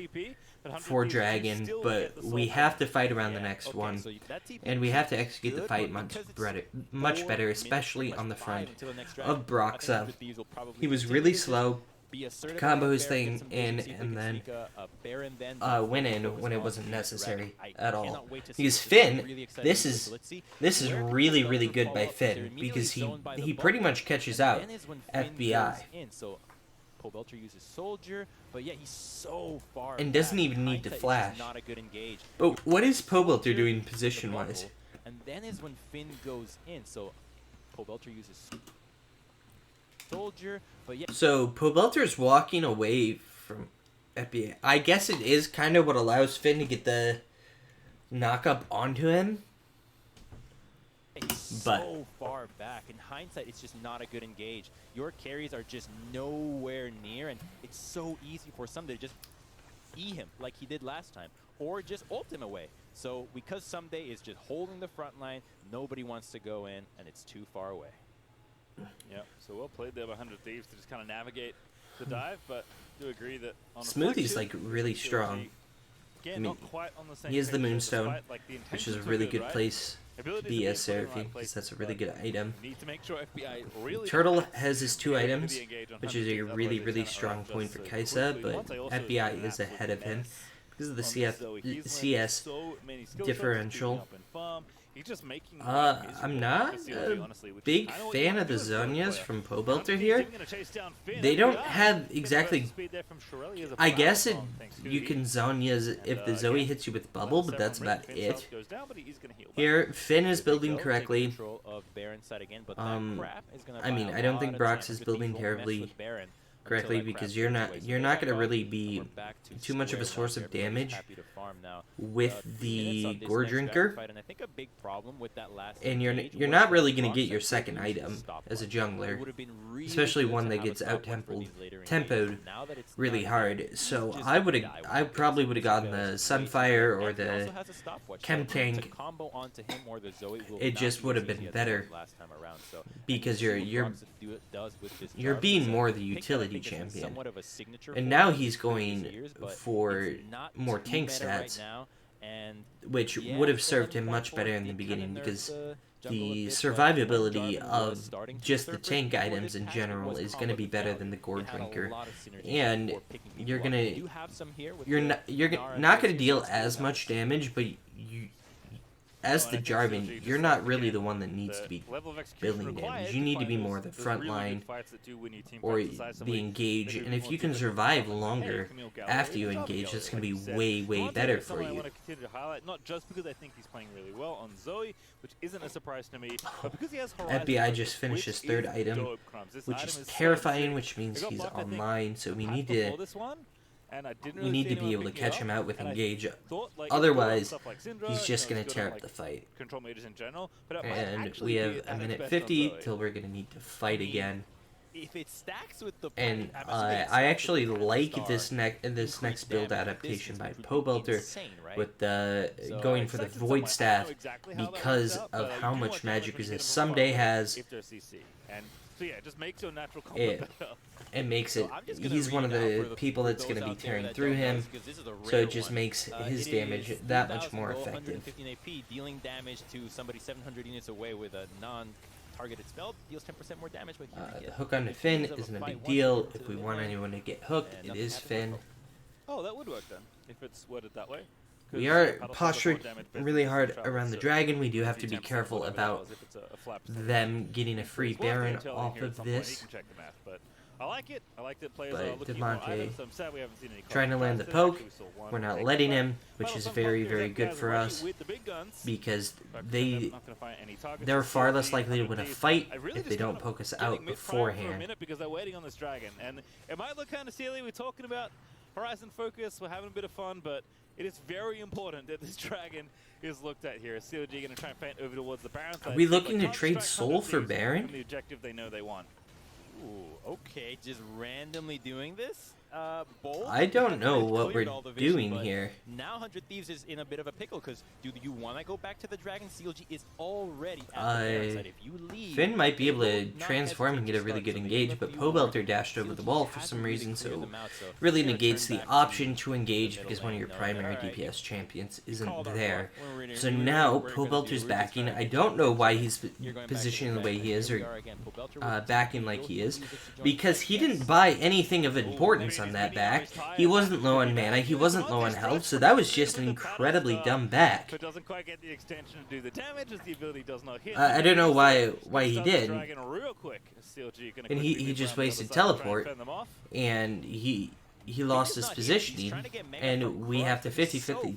for Dragon, but we have to fight around the next one, and we have to execute the fight much better, especially on the front of Broxa. He was really slow, combo his thing in, and then went in when it wasn't necessary at all. Because Finn, this is really, really good by Finn, because he pretty much catches out FBI. Pobelter uses Soldier, but yeah, he's so far and doesn't back. even need to flash. Not a good engage. But what is Pobelter doing position-wise? And then is when Finn goes in. So Pobelter uses Soldier, but yeah. So Pobelter's walking away from FBI. I guess it is kind of what allows Finn to get the knock-up onto him. But so far back. In hindsight, it's just not a good engage. Your carries are just nowhere near, and it's so easy for somebody to just E him like he did last time, or just ult him away. So because Someday is just holding the front line, nobody wants to go in, and it's too far away. Yeah, so well played there by 100 Thieves to just kind of navigate the dive, but do agree that on Smoothie's reflection, like really CLG, strong. again, I mean, not quite on the same he is the page there, Moonstone, despite, like, the which is a intentions were really good, good right? place to Abilities be are as being put in the Seraphine, right because that's a places, really but good item. need to make sure FBI really Turtle tries has his to 2 be able to items, engage on which 100 is a Thieves, really, otherwise they really turn it strong around point just for so Kaisa, quickly. but Monte also has FBI been an is ahead absolute of him mess because of the on this Zoe. He's learned CS so many skill shots, differential. picking up in farm. He's just making life miserable I'm not for CLG, a honestly, which is big kinda what you fan want of to the do as a Zoe Zonias player. from 100 Pobelter Thieves here. even gonna chase down Finn. They don't FBI have getting the exactly. burst speed there from Shirelli as a I foul guess song, thanks to you Heat. can Zonias if the Zoe Again, hits you with bubble, but that's about Finn's it. health goes down, but he is gonna heal back. Here, Finn is Here they building go, correctly. taking control of Baron's side again, but that crap is gonna I mean, buy a I don't lot think of Brox time. is 100 building Thieves won't mess terribly with Baron correctly until that crap because you're goes not away. So you're they not back gonna up, really and be we're back to too much of a square source one of here. Everybody's damage happy to farm now. with 3 minutes the on this Gore next dragon Drinker, fight, and I think a big problem with that last and engage you're was not that really gonna Brox get your had second to use item his stop as a one. It jungler, would have been really especially good one to that have a gets stop one for out-tempoed, these later tempoed engages. Now that it's really not hard. there, So he's I just would gonna have, die with I this. probably would have gotten Because the way too Sunfire good. or And he the also has a stopwatch, Chem so Tank. to combo onto him or the Zoe will It not just be would as have been easy as it better was last time around. So because you're you're being more the utility champion. Somewhat of a signature And for now him he's in going previous years, but for it's not more too tank meta right stats, now, and which yeah, would have the served him 11.4 much better in the did beginning kinda nerf because the jungle a the bit, but survivability when Jarvan was of starting to just the surface tank before items this in patch, it general was is going to combo be better failure. than the Gore It had a Drinker, lot of synergy and before picking people you're up. gonna We do have some here with you're the not Nara gonna and deal Lucius as who much have damage, but you. As the Jarvan, you're not really the one that needs to be building damage. You need to be more the front line or the engage, and if you can survive longer after you engage, that's going to be way, way better for I you. want to continue to highlight, not just because I think he's playing really well on Zoe, which isn't a surprise to me, but because he has Horizon FBI Focus, just finished his which third is item, dope, Crumbs. This which item is so terrifying, sick. which means I got he's buffed, I think, online, so we pack need before to this one, and I didn't we really need see to be anyone able to picking it catch him up, out with and I engage. thought, like, Otherwise, stuff like Syndra, he's just you know, going to it's tear good on, up the fight. control mages in general, but it might And actually we have be a at its minute best on 50 Zoe. till we're going to need to fight mean, again. if it stacks with the And I'm assuming it I stacks with actually the like Star this next increased build damage adaptation by distance, which would be Pobelter insane, right? with the So, going for the Expected Void somewhat. I don't Staff know exactly how that because works out, of but how you do much want magic damage when you hit resist them from someday far away has. if they're CC. And so yeah, it just makes your natural combo It, better. it makes So it. I'm just gonna He's one of read out the for people for that's going those to be out there tearing that through don't know him, this, 'cause this is a so rare it just one. makes his It damage is that much 3,000 more gold, effective. 115 AP, dealing damage to somebody 700 units away with a non-targeted spell, deals 10% more damage. But here we The get hook on the 15 Finn minutes of a isn't a fight, big one deal. to If we the want line, anyone to get hooked, and it nothing is happens. Finn. Oh, that would work then, if it's worded that way. We are postured really hard around the dragon. We do have to be careful about them getting a free Baron off of this. I like it. I like that players But are looking for more Devontae items. I'm sad we haven't seen any trying to cards. land the Actually, poke. we saw one. We're not Thank letting you. him, which Final is some very, players very that good guys for are us with the big guns. because But they I'm not gonna find any targets. they're It's far CLG, less likely to win a 100 fight I really if just they don't kind of poke us getting out mid-fire for a beforehand. minute because they're waiting on this dragon, and it might look kind of silly. We're talking about Horizon Focus. We're having a bit of fun, but it is very important that this dragon is looked at here. CLG going to try and feint over towards the Baron side. Are we Seems looking like to can't trade distract Soul 100 for Thieves Baron? from the objective they know they want. Ooh, okay, just randomly doing this. Bold. I don't know It's what cleared we're all the vision, doing but here. Now 100 Thieves is in a bit of a pickle because do you want to go back to the Dragon? CLG is already at the Baron side. If you leave, Finn might be they able to will not transform and hesitate get a to really start, good so they engage, give a but few Pobelter more. dashed over the CLG wall for hasn't some really reason, cleared so them out, so really they're gonna negates turn the back to option to the engage middle because one of lane, your though. primary Alright, DPS champions you isn't called our there. bluff. We're reading- So we're now what we're gonna do. Pobelter's We're just backing. trying to I get don't you know back why to he's You're going back to positioning the way back. he is Here we or are again. Pobelter with backing the like he Eagles. is He'll use it to join because the he fight. didn't buy anything of importance on that back. He wasn't low on mana, he wasn't low on health, so that was just an incredibly dumb back. But doesn't quite get the extension to do the damage as the ability does not hit. I don't know why he Starts the did, dragon real quick. CLG gonna and quickly he move just around the wasted other side to try and teleport, fend them off. and he lost his positioning, and we have to 50-50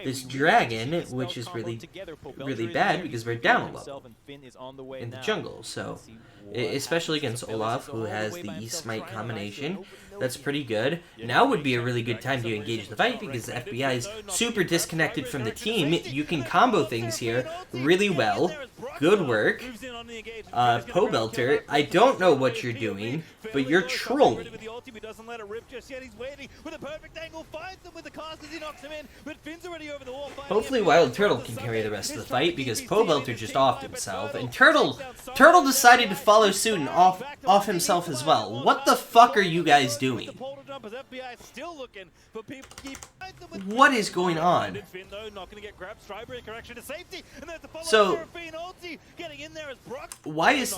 this dragon, which is really bad because we're down a level in the jungle. So especially against Olaf, who has the E-Smite combination, that's pretty good. Now would be a really good time to engage the fight because the FBI is super disconnected from the team. You can combo things here really well. Good work. Pobelter, I don't know what you're doing, but you're trolling. Hopefully Wild Turtle can carry the rest of the fight, because Pobelter just offed himself, and Turtle decided to follow suit and off himself as well. What the fuck are you guys doing? What is going on? So, why is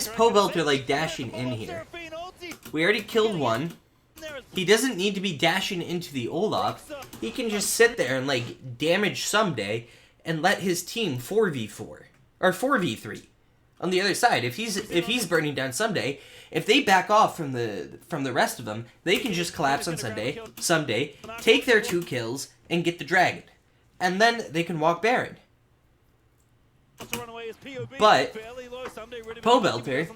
Pobelter like dashing in here? We already killed one. He doesn't need to be dashing into the Olaf. He can just sit there and like damage someday and let his team 4v4 or 4v3 on the other side. If he's burning down someday, if they back off from the rest of them, they can just collapse on someday, take their 2 kills and get the dragon, and then they can walk Baron. But Pobelter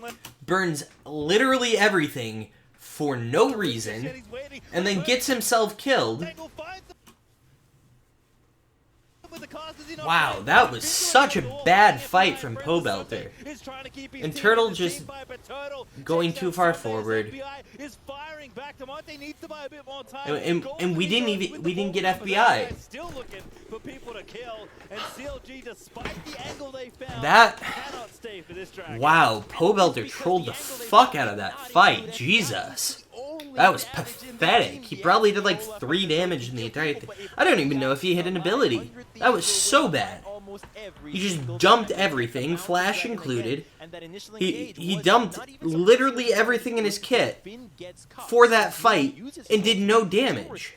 burns literally everything for no reason, and then gets himself killed. Wow, that was such a bad fight from Pobelter. And Turtle just going too far forward. And we didn't get FBI. Wow, Pobelter trolled the fuck out of that fight. Jesus. That was pathetic. He probably did like 3 damage in the entire thing. I don't even know if he hit an ability. That was so bad. He just dumped everything, Flash included. He dumped literally everything in his kit for that fight and did no damage.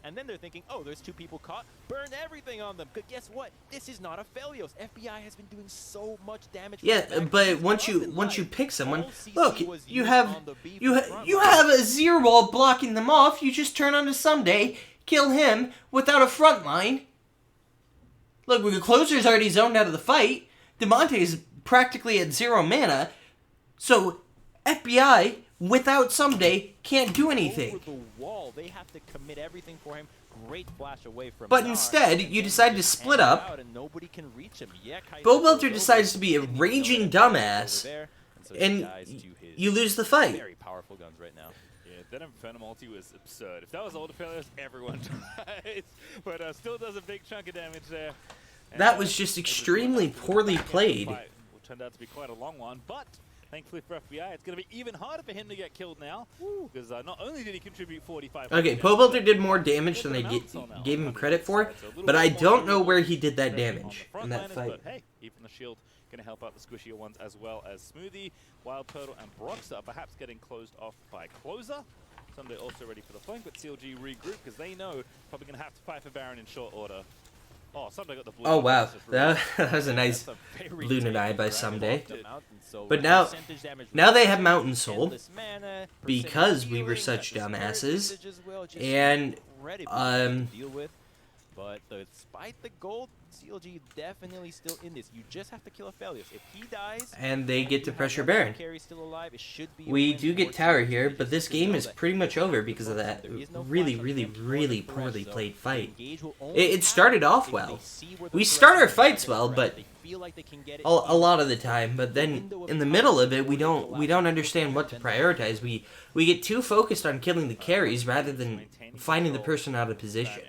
And then they're thinking, oh, there's 2 people caught. Burn everything on them. But guess what? This is not a Phelios. FBI has been doing so much damage. Yeah, but once you pick someone, look, you have a zero wall blocking them off. You just turn on to Someday, kill him without a front line. Look, the closer's already zoned out of the fight. Demonte is practically at 0 mana, so FBI without Someday can't do anything. Over the wall, they have to commit everything for him. Great flash away from but instead, you decide to split up. And nobody can reach him. Yeah, Pobelter decides to be a raging dumbass, and you lose the fight. Very powerful guns right now. Yeah, that Inferno multi was absurd. If that was older failures, everyone dies. But still does a big chunk of damage there. And that was just extremely poorly played. Which turned out to be quite a long one, but thankfully for FBI, it's going to be even harder for him to get killed now, because not only did he contribute 45... Okay, Pobelter did more damage than they gave him credit for, but I don't know where he did that damage in that fight. But hey, even the shield going to help out the squishier ones as well as Smoothie. Wild Turtle and Broxer perhaps getting closed off by Closer. Someday also ready for the flank, but CLG regroup because they know probably going to have to fight for Baron in short order. Oh, Someday got the blue. Oh, wow. That was a nice Lunar Eye by Someday. But now they have Mountain Soul, because we were such dumbasses. And, But despite the gold, CLG definitely still in this. You just have to kill a Phelios. If he dies, and they get to pressure Baron. Still alive, it should be we do get tower here, but this game is pretty much over because of that really poorly played fight. It started off well. We start our fights well, but a lot of the time, but then in the middle of it, we don't understand what to prioritize. We get too focused on killing the carries rather than finding the person out of position.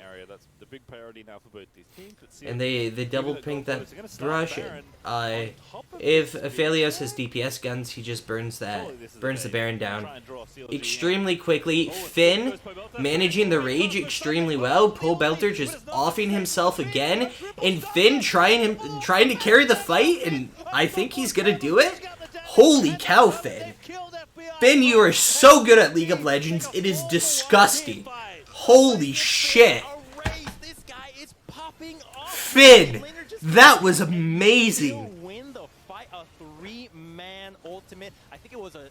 Big priority now for both these teams. And they double pink that brush. If Aphelios has DPS guns, he just burns the Baron down extremely quickly. Finn managing the rage extremely well. Pobelter just offing himself again, and Finn trying to carry the fight, and I think he's gonna do it. Holy cow, Finn! Finn, you are so good at League of Legends. It is disgusting. Holy shit! Finn, that was amazing. Win the fight, a 3-man ultimate. I think it was a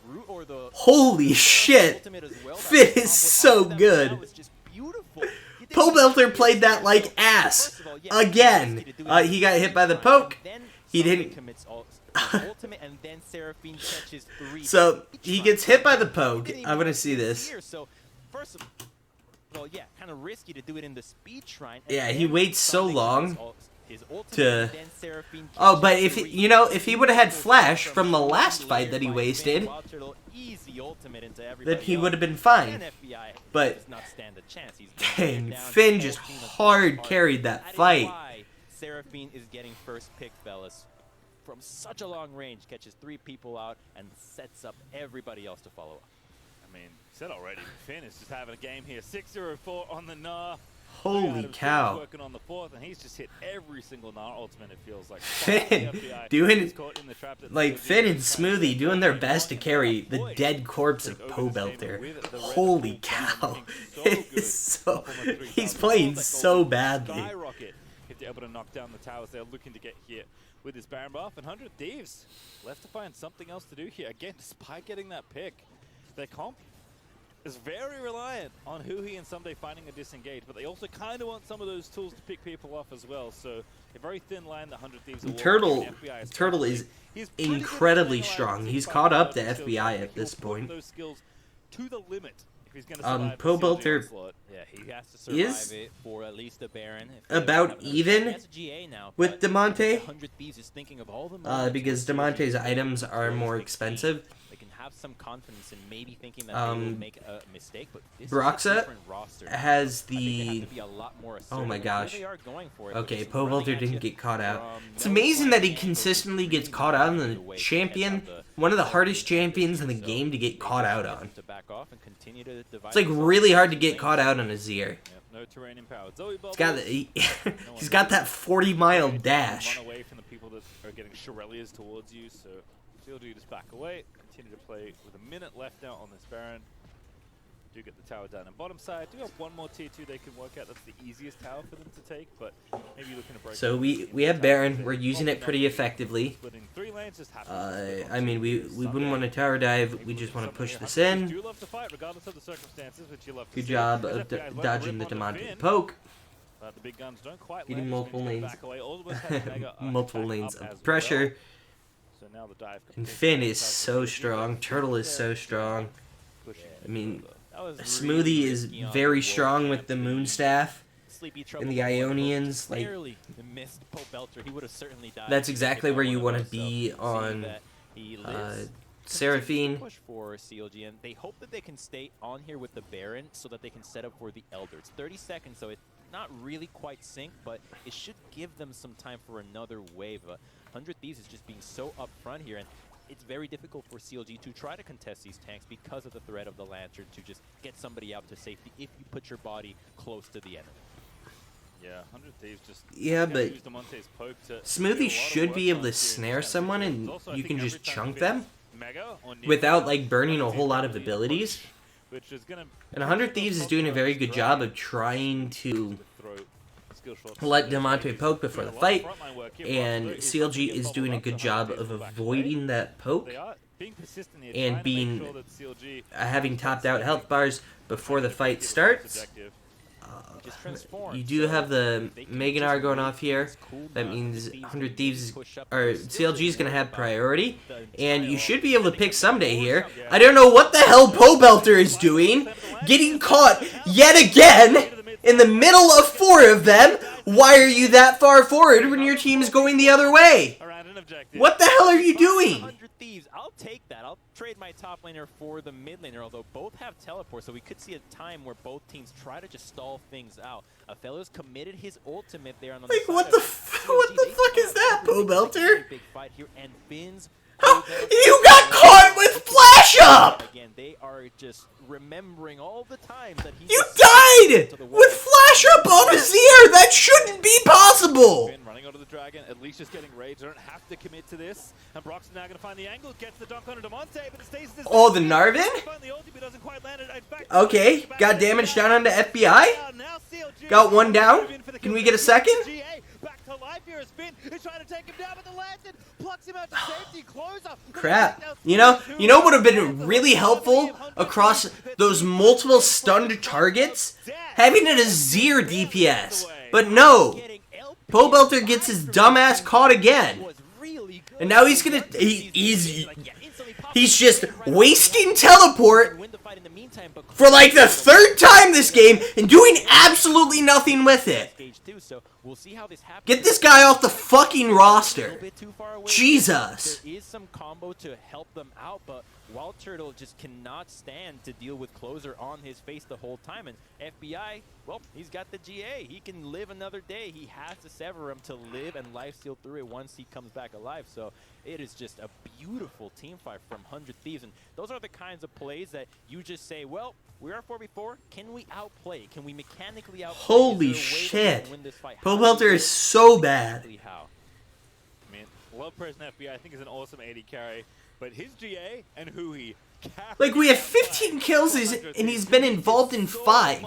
root or the holy shit. Finn is so good. Pobelter played that like ass again. He got hit by the poke. He didn't. So he gets hit by the poke. I'm gonna see this. Well, yeah, kind of risky to do it in the speed shrine. Yeah, he waits so long. Oh, but if if he would have had flash from the last fight that he wasted, then he would have been fine. But dang, Finn just hard carried that fight. Seraphine is getting first pick, fellas. From such a long range, catches 3 people out and sets up everybody else to follow up. I mean, said already, Finn is just having a game here. 6-0-4 on the Gnar. Holy cow. Working on the 4th, and he's just hit every single Gnar ultimate, it feels like. Finn doing, like, Finn and Smoothie doing their best to carry the dead corpse of Pobelter. Holy cow. He's playing so badly. If they're able to knock down the towers, they're looking to get here with this Baron buff. And 100 Thieves left to find something else to do here. Again, despite getting that pick, their comp is very reliant on Huhi and Someday finding a disengage, but they also kind of want some of those tools to pick people off as well. So a very thin line that 100 Thieves are Turtle is incredibly strong. He's caught up to FBI at this point. Those skills to the limit. Pobelter is for at least a Baron. about even with Demonte, because Demonte's items are more expensive. They can have some confidence in maybe thinking that they will make a mistake, but this Broxa has the... Oh my gosh. Okay, Pobelter didn't get caught out. It's amazing that he consistently gets caught out on the champion, one of the hardest champions in the game to get caught out on. It's like really hard to get caught out on Azir. He's got that 40-mile dash. Run away from the people that are getting Shurelias towards you, so CLG just back away. Continue to play with a minute left now on this Baron. Do get the tower down on bottom side. Do have one more tier 2 they can work out. That's the easiest tower for them to take, but maybe looking to break. So we have Baron. We're using it pretty effectively. I mean, we wouldn't want to tower dive. We just want to push this in. Good job of dodging the Demonte poke. Getting multiple lanes, multiple lanes of pressure. And Finn is so strong. Turtle is so strong. I mean, Smoothie is very strong with the Moonstaff and the Ionians. Like, that's exactly where you want to be on Seraphine. Push for CLG, and they hope that they can stay on here with the Baron so that they can set up for the Elder. It's 30 seconds, so it's not really quite synced, but it should give them some time for another wave. 100 Thieves is just being so upfront here, and it's very difficult for CLG to try to contest these tanks because of the threat of the Lantern to just get somebody out to safety if you put your body close to the enemy. Yeah, 100 Thieves just... Yeah, but Smoothie should be able to snare someone and you can just chunk them without, like, burning a whole lot of abilities. And 100 Thieves is doing a very good job of trying to let Demonte poke before the fight, and CLG is doing a good job of avoiding that poke and being having topped out health bars before the fight starts. You do have the Meganar going off here. That means 100 Thieves or CLG is going to have priority, and you should be able to pick Someday here. I don't know what the hell Pobelter is doing, getting caught yet again in the middle of 4 of them. Why are you that far forward when your team is going the other way? What the hell are you doing? 100 Thieves, I'll take that. I'll trade my top laner for the mid laner, although both have teleport, so we could see a time where both teams try to just stall things out. Othello's committed his ultimate there on the like, what the fuck is that, Pobelter? Big fight here, and Finn's you got caught with flash up! Again, they are just remembering all the times that he You died with flash up on Azir! That shouldn't be possible! Finn running onto the dragon, at least just getting rage. They don't have to commit to this. And Brock's now going to find the angle, gets the dunk onto Demonte, but it stays this. Oh, the Narvin? Okay, got damage down onto FBI. Got one down. Can we get a second? Back to life here as Finn is trying to take him down, but the Lantern plucks him out to safety. Closer. Crap. You know what would have been really helpful across those multiple stunned targets? Having an Azir DPS. But no. Pobelter gets his dumbass caught again. And now he's gonna... He's just wasting teleport for like the 3rd time this game and doing absolutely nothing with it. We'll see how this happens. Get this guy off the fucking A roster. little bit too far away. Jesus. There is some combo to help them out, but Wild Turtle just cannot stand to deal with Closer on his face the whole time. And FBI, well, he's got the GA. He can live another day. He has to sever him to live and lifesteal through it once he comes back alive. So it is just a beautiful team fight from 100 Thieves. And those are the kinds of plays that you just say, well, we are 4v4. Can we outplay? Can we mechanically outplay? Holy shit. Pobelter is so bad. How? I mean, love person FBI. I think is an awesome AD carry, but his GA and Hui. Like, we have 15 kills and he's been involved in 5.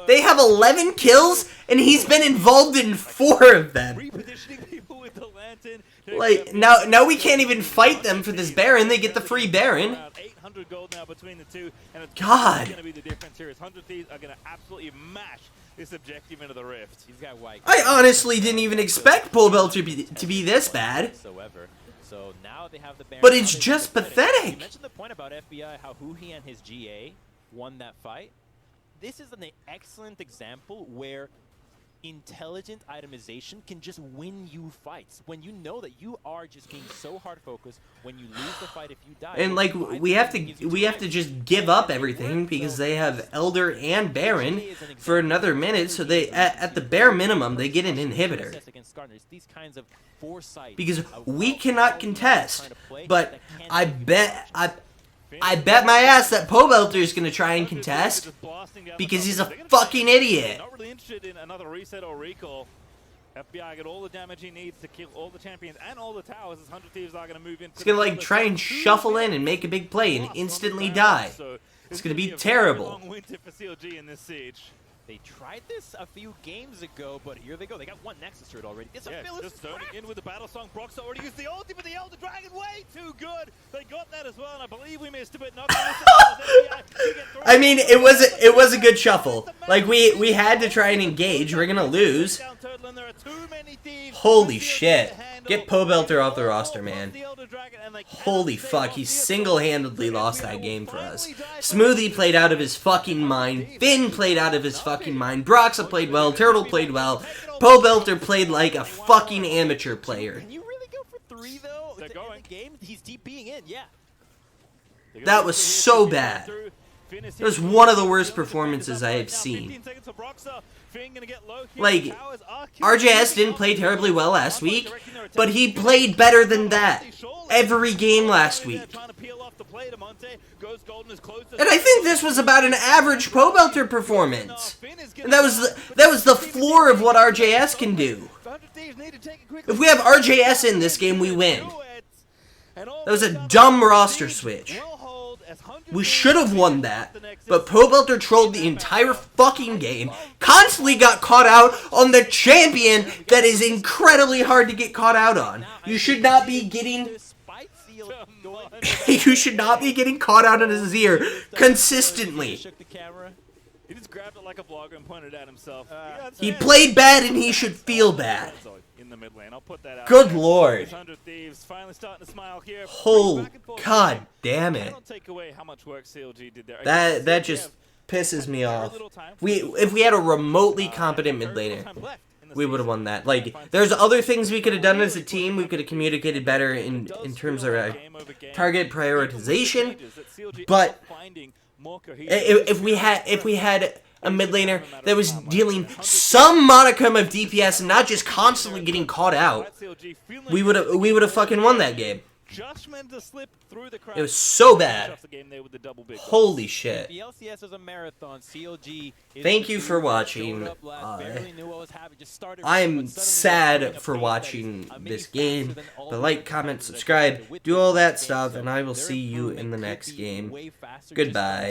They have 11 kills and he's been involved in 4 of them. Repositioning people with the lantern. Like, now we can't even fight them for this Baron. They get the free Baron. 800 gold now between the two, and it's God. going to be the difference here. 100 Thieves are going to absolutely mash this objective into the rift. He's got white. I honestly didn't even expect Pobelter to be this bad. Whatsoever. So now they have the Baron. But it's just pathetic. You mentioned the point about FBI, how Huhi and his GA won that fight. This is an excellent example where intelligent itemization can just win you fights. When you know that you are just being so hard focused, when you lose the fight if you die. And like we have to just give up everything because they have Elder and Baron for another minute, so they at the bare minimum they get an inhibitor. Because we cannot contest, but I bet my ass that Pobelter is gonna try and contest because he's a fucking idiot. Not really interested in another reset or recall. FBI got all the damage he needs to kill all the champions and all the towers as 100 Thieves are going to move in. He's gonna like try and shuffle in and make a big play and instantly die. It's gonna be terrible. Long winter for CLG in this siege. They tried this a few games ago, but here they go. They got one Nexus turret already. It's a just zoning in with the battle song. Brock's already used the ulti, but the Elder Dragon way too good. They got that as well, and I believe we missed it, but not I mean, it was a good shuffle. Like we had to try and engage. We're gonna lose. Holy shit! Get Pobelter off the roster, man. Holy fuck! He single-handedly lost that game for us. Smoothie played out of his fucking mind. Finn played out of his fucking mind. Broxa played well. Turtle played well. Pobelter played like a fucking amateur player. Can you really go for 3 though? In the game, he's TPing in, yeah. That was so bad. It was one of the worst performances I have seen. Like, RJS didn't play terribly well last week, but he played better than that every game last week. And I think this was about an average Pobelter performance. And that was the floor of what RJS can do. If we have RJS in this game, we win. That was a dumb roster switch. We should have won that, but Pobelter trolled the entire fucking game, constantly got caught out on the champion that is incredibly hard to get caught out on. You should not be getting... you should not be getting caught out on Azir consistently. He just grabbed it like a vlogger and pointed at himself. He played bad and he should feel bad. In the mid lane. I'll put that out. Good lord. 100 Thieves finally starting to smile here. Oh, god damn it. Take away how much work CLG did there. That just pisses me off. If we had a remotely competent mid laner, we would have won that. Like, there's other things we could have done as a team. We could have communicated better in terms of target prioritization. But if we had a mid laner that was dealing some modicum of DPS and not just constantly getting caught out, we would have fucking won that game. It was so bad. Holy shit. Thank you for watching. I'm sad for watching this game, but like, comment, subscribe, do all that stuff, and I will see you in the next game. Goodbye.